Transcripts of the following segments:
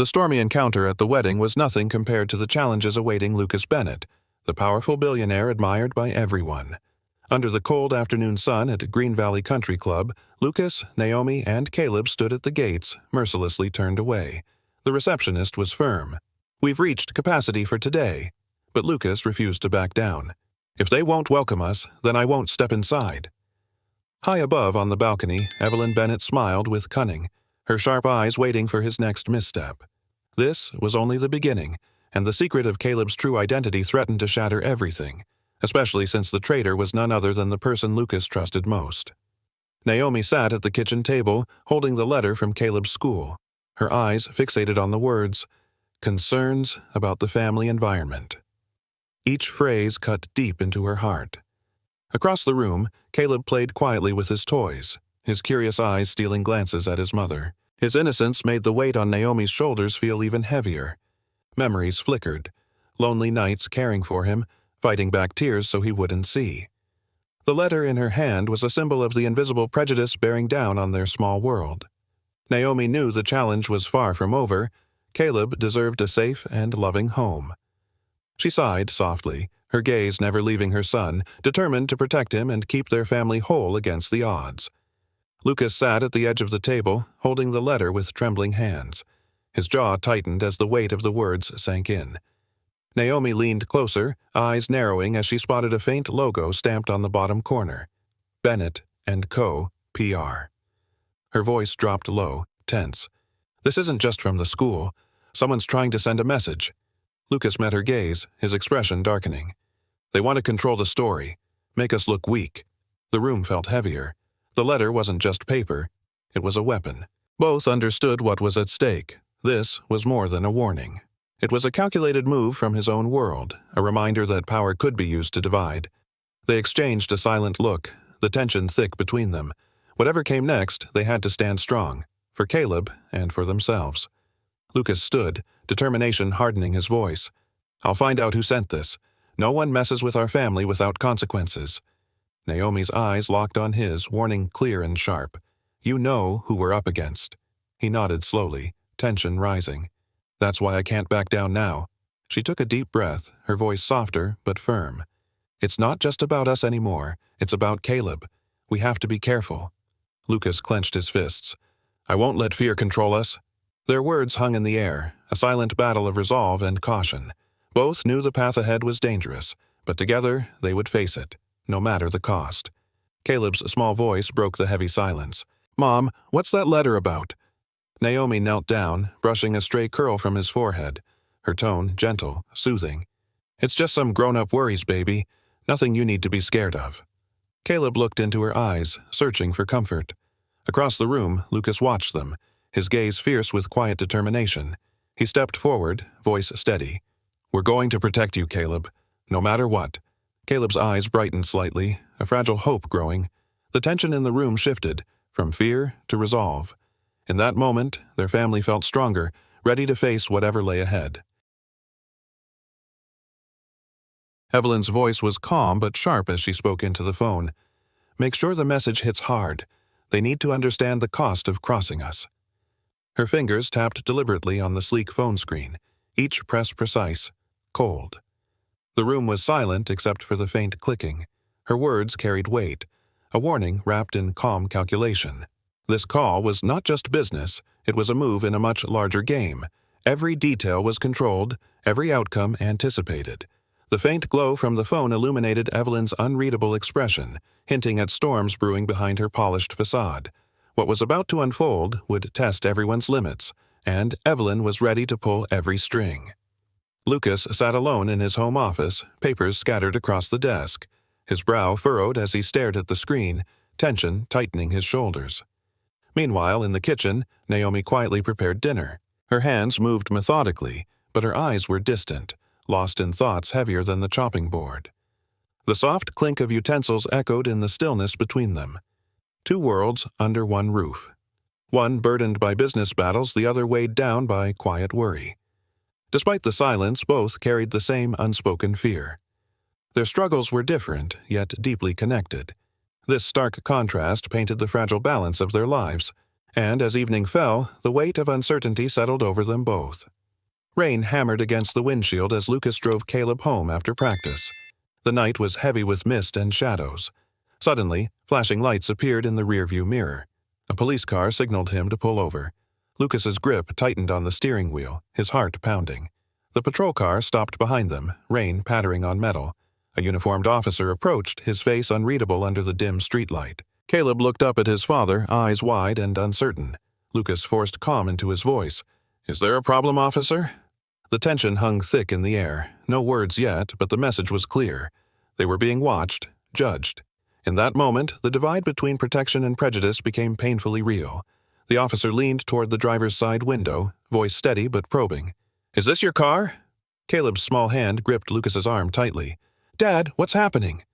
The stormy encounter at the wedding was nothing compared to the challenges awaiting Lucas Bennett, the powerful billionaire admired by everyone. Under the cold afternoon sun at Green Valley Country Club, Lucas, Naomi, and Caleb stood at the gates, mercilessly turned away. The receptionist was firm. "We've reached capacity for today." But Lucas refused to back down. "If they won't welcome us, then I won't step inside." High above on the balcony, Evelyn Bennett smiled with cunning, her sharp eyes waiting for his next misstep. This was only the beginning, and the secret of Caleb's true identity threatened to shatter everything, especially since the traitor was none other than the person Lucas trusted most. Naomi sat at the kitchen table, holding the letter from Caleb's school, her eyes fixated on the words, "Concerns about the family environment." Each phrase cut deep into her heart. Across the room, Caleb played quietly with his toys, his curious eyes stealing glances at his mother. His innocence made the weight on Naomi's shoulders feel even heavier. Memories flickered, lonely nights caring for him, fighting back tears so he wouldn't see. The letter in her hand was a symbol of the invisible prejudice bearing down on their small world. Naomi knew the challenge was far from over. Caleb deserved a safe and loving home. She sighed softly, her gaze never leaving her son, determined to protect him and keep their family whole against the odds. Lucas sat at the edge of the table, holding the letter with trembling hands. His jaw tightened as the weight of the words sank in. Naomi leaned closer, eyes narrowing as she spotted a faint logo stamped on the bottom corner. Bennett & Co. PR. Her voice dropped low, tense. "This isn't just from the school. Someone's trying to send a message." Lucas met her gaze, his expression darkening. "They want to control the story, make us look weak." The room felt heavier. The letter wasn't just paper, it was a weapon. Both understood what was at stake. This was more than a warning. It was a calculated move from his own world, a reminder that power could be used to divide. They exchanged a silent look, the tension thick between them. Whatever came next, they had to stand strong, for Caleb and for themselves. Lucas stood, determination hardening his voice. "I'll find out who sent this. No one messes with our family without consequences." Naomi's eyes locked on his, warning clear and sharp. "You know who we're up against." He nodded slowly, tension rising. "That's why I can't back down now." She took a deep breath, her voice softer but firm. "It's not just about us anymore. It's about Caleb. We have to be careful." Lucas clenched his fists. "I won't let fear control us." Their words hung in the air, a silent battle of resolve and caution. Both knew the path ahead was dangerous, but together they would face it, no matter the cost. Caleb's small voice broke the heavy silence. "Mom, what's that letter about?" Naomi knelt down, brushing a stray curl from his forehead, her tone gentle, soothing. "It's just some grown-up worries, baby. Nothing you need to be scared of." Caleb looked into her eyes, searching for comfort. Across the room, Lucas watched them, his gaze fierce with quiet determination. He stepped forward, voice steady. "We're going to protect you, Caleb, no matter what." Caleb's eyes brightened slightly, a fragile hope growing. The tension in the room shifted, from fear to resolve. In that moment, their family felt stronger, ready to face whatever lay ahead. Evelyn's voice was calm but sharp as she spoke into the phone. "Make sure the message hits hard. They need to understand the cost of crossing us." Her fingers tapped deliberately on the sleek phone screen, each press precise, cold. The room was silent except for the faint clicking. Her words carried weight, a warning wrapped in calm calculation. This call was not just business, it was a move in a much larger game. Every detail was controlled, every outcome anticipated. The faint glow from the phone illuminated Evelyn's unreadable expression, hinting at storms brewing behind her polished facade. What was about to unfold would test everyone's limits, and Evelyn was ready to pull every string. Lucas sat alone in his home office, papers scattered across the desk. His brow furrowed as he stared at the screen, tension tightening his shoulders. Meanwhile, in the kitchen, Naomi quietly prepared dinner. Her hands moved methodically, but her eyes were distant, lost in thoughts heavier than the chopping board. The soft clink of utensils echoed in the stillness between them. Two worlds under one roof. One burdened by business battles, the other weighed down by quiet worry. Despite the silence, both carried the same unspoken fear. Their struggles were different, yet deeply connected. This stark contrast painted the fragile balance of their lives. And as evening fell, the weight of uncertainty settled over them both. Rain hammered against the windshield as Lucas drove Caleb home after practice. The night was heavy with mist and shadows. Suddenly, flashing lights appeared in the rearview mirror. A police car signaled him to pull over. Lucas's grip tightened on the steering wheel, his heart pounding. The patrol car stopped behind them, rain pattering on metal. A uniformed officer approached, his face unreadable under the dim streetlight. Caleb looked up at his father, eyes wide and uncertain. Lucas forced calm into his voice. "Is there a problem, officer?" The tension hung thick in the air. No words yet, but the message was clear. They were being watched, judged. In that moment, the divide between protection and prejudice became painfully real. The officer leaned toward the driver's side window, voice steady but probing. "Is this your car?" Caleb's small hand gripped Lucas's arm tightly. "Dad, what's happening?"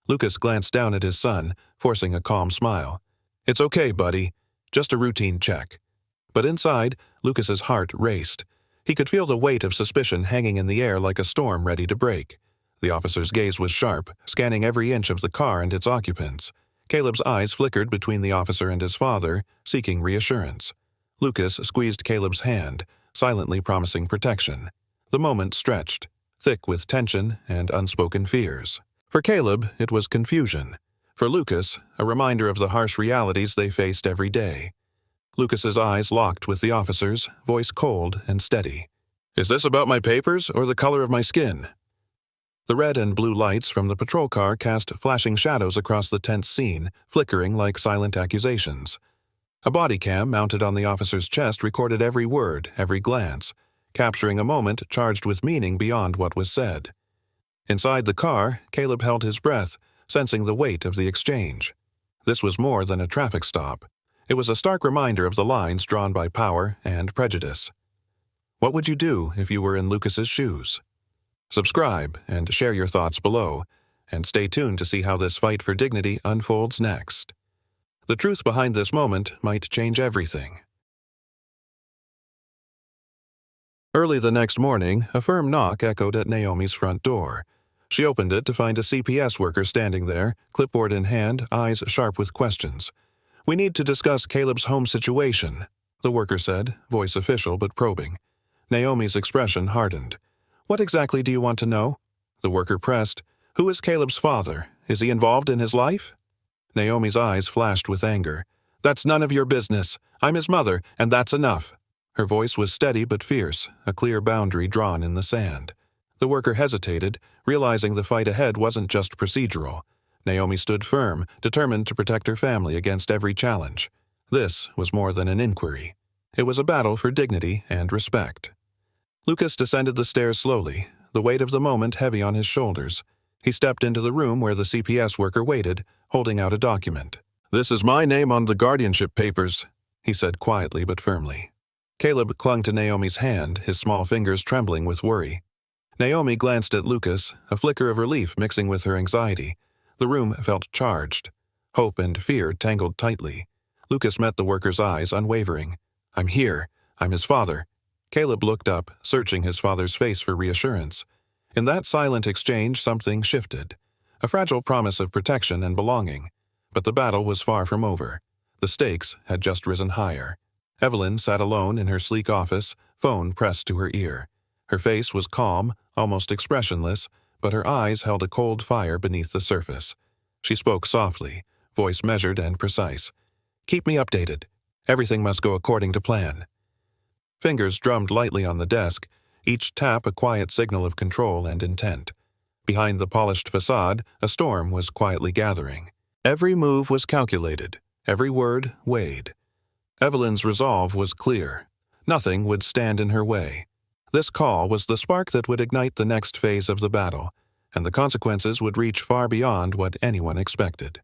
Lucas glanced down at his son, forcing a calm smile. "It's okay, buddy. Just a routine check." But inside, Lucas's heart raced. He could feel the weight of suspicion hanging in the air like a storm ready to break. The officer's gaze was sharp, scanning every inch of the car and its occupants. Caleb's eyes flickered between the officer and his father, seeking reassurance. Lucas squeezed Caleb's hand, silently promising protection. The moment stretched, thick with tension and unspoken fears. For Caleb, it was confusion. For Lucas, a reminder of the harsh realities they faced every day. Lucas's eyes locked with the officer's, voice cold and steady. "Is this about my papers or the color of my skin?" The red and blue lights from the patrol car cast flashing shadows across the tense scene, flickering like silent accusations. A body cam mounted on the officer's chest recorded every word, every glance, capturing a moment charged with meaning beyond what was said. Inside the car, Caleb held his breath, sensing the weight of the exchange. This was more than a traffic stop. It was a stark reminder of the lines drawn by power and prejudice. What would you do if you were in Lucas's shoes? Subscribe and share your thoughts below, and stay tuned to see how this fight for dignity unfolds next. The truth behind this moment might change everything. Early the next morning, a firm knock echoed at Naomi's front door. She opened it to find a CPS worker standing there, clipboard in hand, eyes sharp with questions. "We need to discuss Caleb's home situation," the worker said, voice official but probing. Naomi's expression hardened. "What exactly do you want to know?" The worker pressed. "Who is Caleb's father? Is he involved in his life?" Naomi's eyes flashed with anger. "That's none of your business. I'm his mother, and that's enough." Her voice was steady but fierce, a clear boundary drawn in the sand. The worker hesitated, realizing the fight ahead wasn't just procedural. Naomi stood firm, determined to protect her family against every challenge. This was more than an inquiry. It was a battle for dignity and respect. Lucas descended the stairs slowly, the weight of the moment heavy on his shoulders. He stepped into the room where the CPS worker waited, holding out a document. "This is my name on the guardianship papers," he said quietly but firmly. Caleb clung to Naomi's hand, his small fingers trembling with worry. Naomi glanced at Lucas, a flicker of relief mixing with her anxiety. The room felt charged. Hope and fear tangled tightly. Lucas met the worker's eyes, unwavering. "I'm here. I'm his father." Caleb looked up, searching his father's face for reassurance. In that silent exchange, something shifted. A fragile promise of protection and belonging. But the battle was far from over. The stakes had just risen higher. Evelyn sat alone in her sleek office, phone pressed to her ear. Her face was calm, almost expressionless, but her eyes held a cold fire beneath the surface. She spoke softly, voice measured and precise. "Keep me updated. Everything must go according to plan." Fingers drummed lightly on the desk, each tap a quiet signal of control and intent. Behind the polished facade, a storm was quietly gathering. Every move was calculated, every word weighed. Evelyn's resolve was clear. Nothing would stand in her way. This call was the spark that would ignite the next phase of the battle, and the consequences would reach far beyond what anyone expected.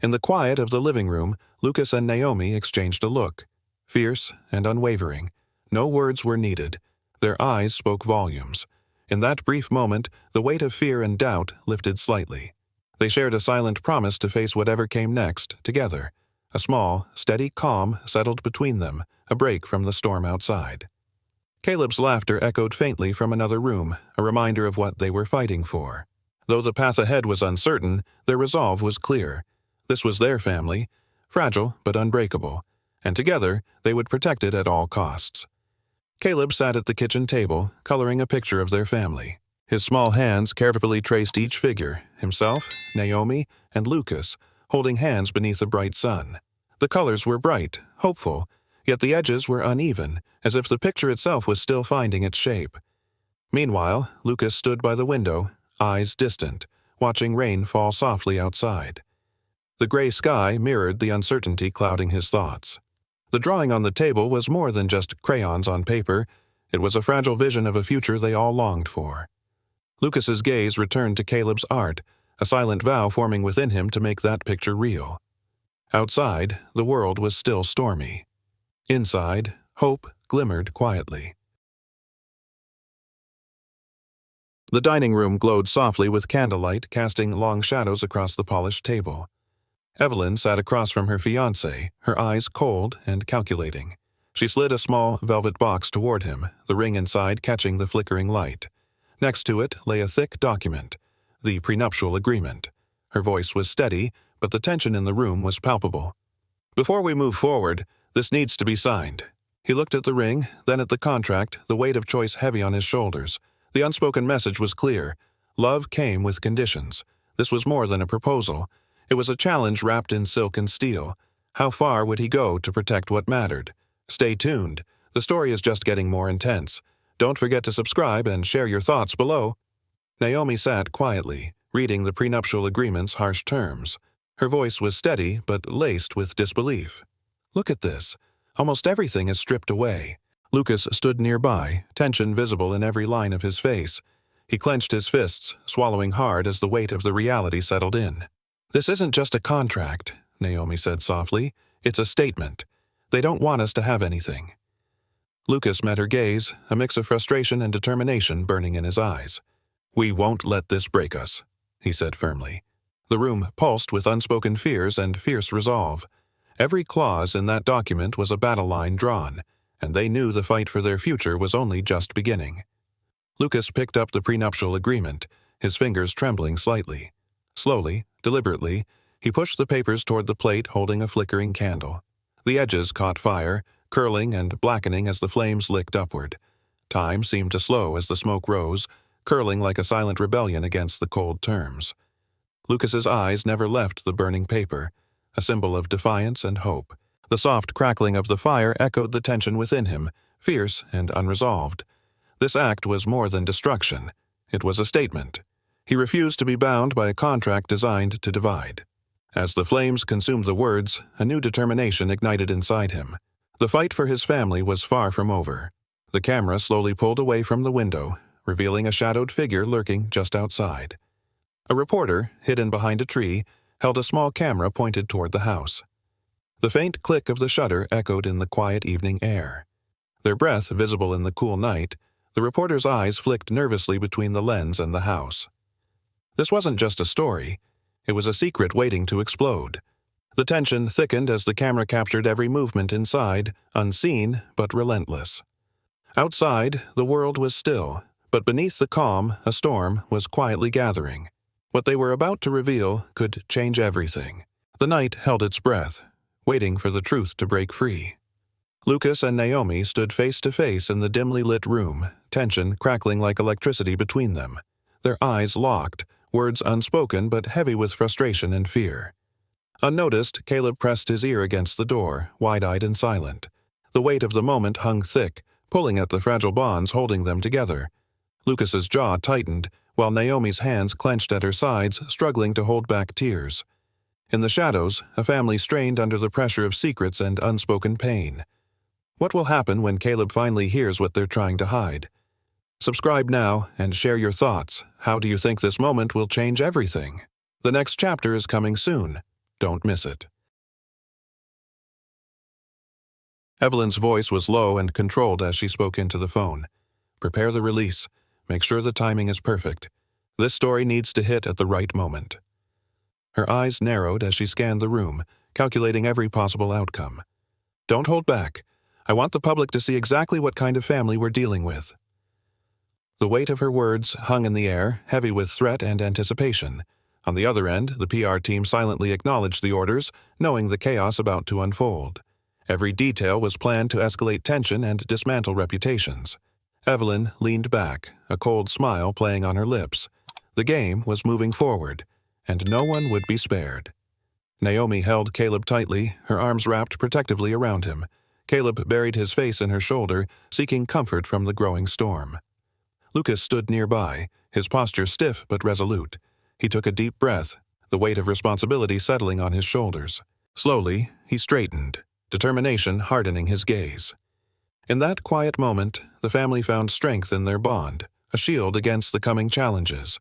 In the quiet of the living room, Lucas and Naomi exchanged a look, fierce and unwavering. No words were needed. Their eyes spoke volumes. In that brief moment, the weight of fear and doubt lifted slightly. They shared a silent promise to face whatever came next, together. A small, steady calm settled between them, a break from the storm outside. Caleb's laughter echoed faintly from another room, a reminder of what they were fighting for. Though the path ahead was uncertain, their resolve was clear. This was their family, fragile but unbreakable, and together they would protect it at all costs. Caleb sat at the kitchen table, coloring a picture of their family. His small hands carefully traced each figure, himself, Naomi, and Lucas, holding hands beneath a bright sun. The colors were bright, hopeful, yet the edges were uneven, as if the picture itself was still finding its shape. Meanwhile, Lucas stood by the window, eyes distant, watching rain fall softly outside. The gray sky mirrored the uncertainty clouding his thoughts. The drawing on the table was more than just crayons on paper. It was a fragile vision of a future they all longed for. Lucas's gaze returned to Caleb's art, a silent vow forming within him to make that picture real. Outside, the world was still stormy. Inside, hope glimmered quietly. The dining room glowed softly with candlelight, casting long shadows across the polished table. Evelyn sat across from her fiancé, her eyes cold and calculating. She slid a small velvet box toward him, the ring inside catching the flickering light. Next to it lay a thick document, the prenuptial agreement. Her voice was steady, but the tension in the room was palpable. "Before we move forward, this needs to be signed." He looked at the ring, then at the contract, the weight of choice heavy on his shoulders. The unspoken message was clear. Love came with conditions. This was more than a proposal. It was a challenge wrapped in silk and steel. How far would he go to protect what mattered? Stay tuned. The story is just getting more intense. Don't forget to subscribe and share your thoughts below. Naomi sat quietly, reading the prenuptial agreement's harsh terms. Her voice was steady but laced with disbelief. "Look at this. Almost everything is stripped away." Lucas stood nearby, tension visible in every line of his face. He clenched his fists, swallowing hard as the weight of the reality settled in. "This isn't just a contract," Naomi said softly. "It's a statement. They don't want us to have anything." Lucas met her gaze, a mix of frustration and determination burning in his eyes. "We won't let this break us," he said firmly. The room pulsed with unspoken fears and fierce resolve. Every clause in that document was a battle line drawn, and they knew the fight for their future was only just beginning. Lucas picked up the prenuptial agreement, his fingers trembling slightly. Slowly, deliberately, he pushed the papers toward the plate holding a flickering candle. The edges caught fire, curling and blackening as the flames licked upward. Time seemed to slow as the smoke rose, curling like a silent rebellion against the cold terms. Lucas's eyes never left the burning paper, a symbol of defiance and hope. The soft crackling of the fire echoed the tension within him, fierce and unresolved. This act was more than destruction. It was a statement. He refused to be bound by a contract designed to divide. As the flames consumed the words, a new determination ignited inside him. The fight for his family was far from over. The camera slowly pulled away from the window, revealing a shadowed figure lurking just outside. A reporter, hidden behind a tree, held a small camera pointed toward the house. The faint click of the shutter echoed in the quiet evening air. Their breath visible in the cool night, the reporter's eyes flicked nervously between the lens and the house. This wasn't just a story. It was a secret waiting to explode. The tension thickened as the camera captured every movement inside, unseen but relentless. Outside, the world was still, but beneath the calm, a storm was quietly gathering. What they were about to reveal could change everything. The night held its breath, waiting for the truth to break free. Lucas and Naomi stood face to face in the dimly lit room, tension crackling like electricity between them. Their eyes locked, words unspoken but heavy with frustration and fear. Unnoticed, Caleb pressed his ear against the door, wide-eyed and silent. The weight of the moment hung thick, pulling at the fragile bonds holding them together. Lucas's jaw tightened, while Naomi's hands clenched at her sides, struggling to hold back tears. In the shadows, a family strained under the pressure of secrets and unspoken pain. What will happen when Caleb finally hears what they're trying to hide? Subscribe now and share your thoughts. How do you think this moment will change everything? The next chapter is coming soon. Don't miss it. Evelyn's voice was low and controlled as she spoke into the phone. Prepare the release. Make sure the timing is perfect. This story needs to hit at the right moment. Her eyes narrowed as she scanned the room, calculating every possible outcome. Don't hold back. I want the public to see exactly what kind of family we're dealing with. The weight of her words hung in the air, heavy with threat and anticipation. On the other end, the PR team silently acknowledged the orders, knowing the chaos about to unfold. Every detail was planned to escalate tension and dismantle reputations. Evelyn leaned back, a cold smile playing on her lips. The game was moving forward, and no one would be spared. Naomi held Caleb tightly, her arms wrapped protectively around him. Caleb buried his face in her shoulder, seeking comfort from the growing storm. Lucas stood nearby, his posture stiff but resolute. He took a deep breath, the weight of responsibility settling on his shoulders. Slowly, he straightened, determination hardening his gaze. In that quiet moment, the family found strength in their bond, a shield against the coming challenges.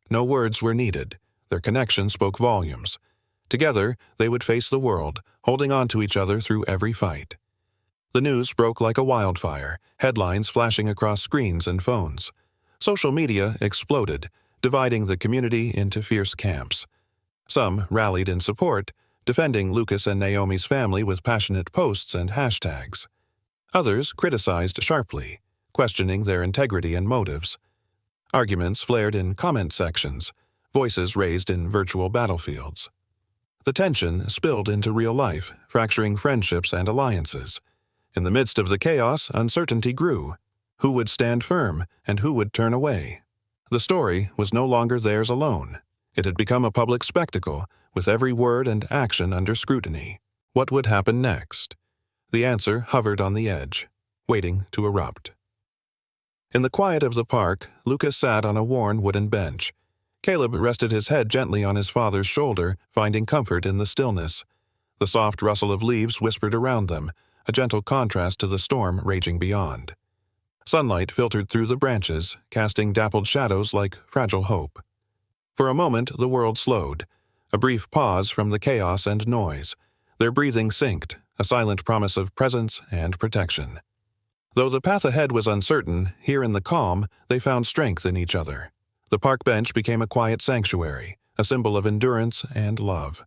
No words were needed. Their connection spoke volumes. Together, they would face the world, holding on to each other through every fight. The news broke like a wildfire, headlines flashing across screens and phones. Social media exploded, dividing the community into fierce camps. Some rallied in support, defending Lucas and Naomi's family with passionate posts and hashtags. Others criticized sharply, questioning their integrity and motives. Arguments flared in comment sections, voices raised in virtual battlefields. The tension spilled into real life, fracturing friendships and alliances. In the midst of the chaos, uncertainty grew. Who would stand firm and who would turn away? The story was no longer theirs alone. It had become a public spectacle, with every word and action under scrutiny. What would happen next? The answer hovered on the edge, waiting to erupt. In the quiet of the park, Lucas sat on a worn wooden bench. Caleb rested his head gently on his father's shoulder, finding comfort in the stillness. The soft rustle of leaves whispered around them, a gentle contrast to the storm raging beyond. Sunlight filtered through the branches, casting dappled shadows like fragile hope. For a moment, the world slowed, a brief pause from the chaos and noise. Their breathing synced, a silent promise of presence and protection. Though the path ahead was uncertain, here in the calm, they found strength in each other. The park bench became a quiet sanctuary, a symbol of endurance and love.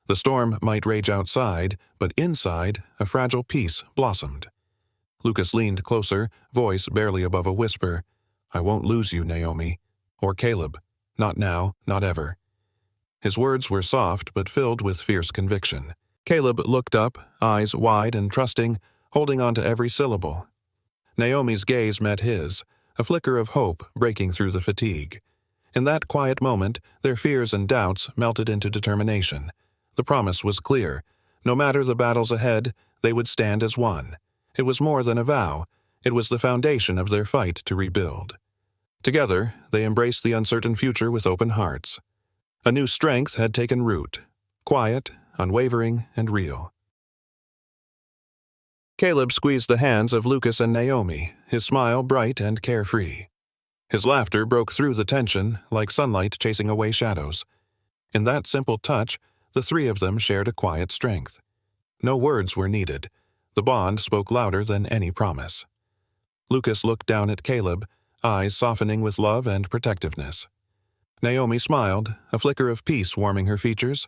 The storm might rage outside, but inside, a fragile peace blossomed. Lucas leaned closer, voice barely above a whisper. "I won't lose you, Naomi." Or Caleb. "Not now, not ever." His words were soft but filled with fierce conviction. Caleb looked up, eyes wide and trusting, holding on to every syllable. Naomi's gaze met his, a flicker of hope breaking through the fatigue. In that quiet moment, their fears and doubts melted into determination. The promise was clear. No matter the battles ahead, they would stand as one. It was more than a vow. It was the foundation of their fight to rebuild. Together, they embraced the uncertain future with open hearts. A new strength had taken root, quiet, unwavering, and real. Caleb squeezed the hands of Lucas and Naomi, his smile bright and carefree. His laughter broke through the tension, like sunlight chasing away shadows. In that simple touch, the three of them shared a quiet strength. No words were needed. The bond spoke louder than any promise. Lucas looked down at Caleb, eyes softening with love and protectiveness. Naomi smiled, a flicker of peace warming her features.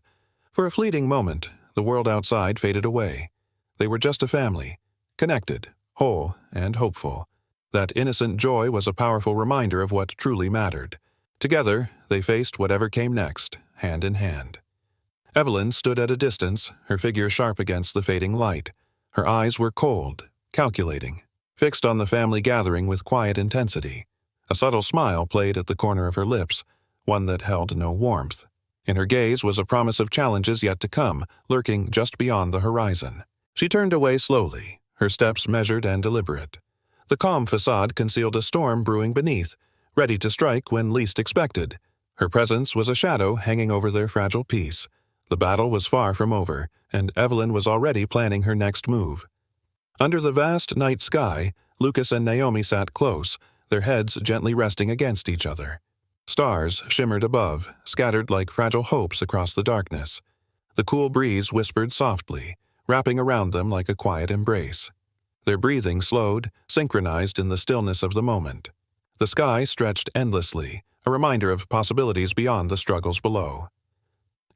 For a fleeting moment, the world outside faded away. They were just a family, connected, whole, and hopeful. That innocent joy was a powerful reminder of what truly mattered. Together, they faced whatever came next, hand in hand. Evelyn stood at a distance, her figure sharp against the fading light. Her eyes were cold, calculating, fixed on the family gathering with quiet intensity. A subtle smile played at the corner of her lips, one that held no warmth. In her gaze was a promise of challenges yet to come, lurking just beyond the horizon. She turned away slowly, her steps measured and deliberate. The calm facade concealed a storm brewing beneath, ready to strike when least expected. Her presence was a shadow hanging over their fragile peace. The battle was far from over, and Evelyn was already planning her next move. Under the vast night sky, Lucas and Naomi sat close, their heads gently resting against each other. Stars shimmered above, scattered like fragile hopes across the darkness. The cool breeze whispered softly, wrapping around them like a quiet embrace. Their breathing slowed, synchronized in the stillness of the moment. The sky stretched endlessly, a reminder of possibilities beyond the struggles below.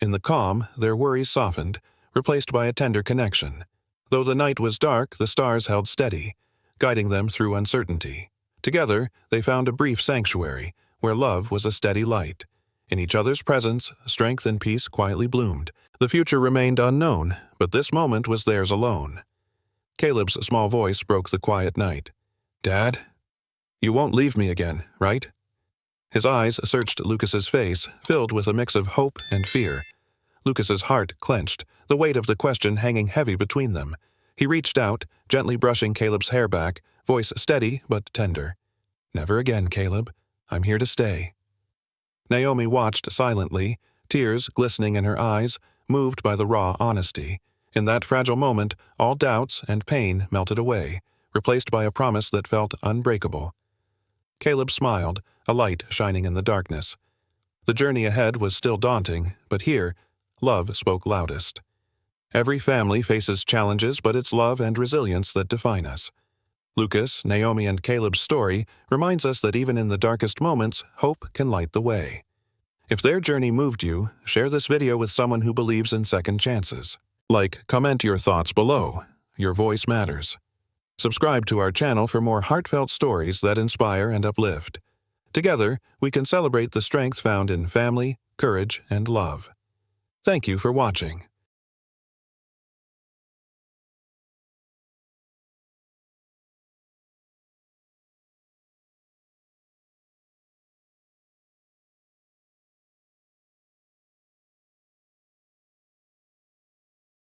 In the calm, their worries softened, replaced by a tender connection. Though the night was dark, the stars held steady, guiding them through uncertainty. Together, they found a brief sanctuary, where love was a steady light. In each other's presence, strength and peace quietly bloomed. The future remained unknown, but this moment was theirs alone. Caleb's small voice broke the quiet night. "Dad? You won't leave me again, right?" His eyes searched Lucas's face, filled with a mix of hope and fear. Lucas's heart clenched, the weight of the question hanging heavy between them. He reached out, gently brushing Caleb's hair back, voice steady but tender. "Never again, Caleb. I'm here to stay." Naomi watched silently, tears glistening in her eyes, moved by the raw honesty. In that fragile moment, all doubts and pain melted away, replaced by a promise that felt unbreakable. Caleb smiled, a light shining in the darkness. The journey ahead was still daunting, but here, love spoke loudest. Every family faces challenges, but it's love and resilience that define us. Lucas, Naomi, and Caleb's story reminds us that even in the darkest moments, hope can light the way. If their journey moved you, share this video with someone who believes in second chances. Comment your thoughts below. Your voice matters. Subscribe to our channel for more heartfelt stories that inspire and uplift. Together, we can celebrate the strength found in family, courage, and love. Thank you for watching.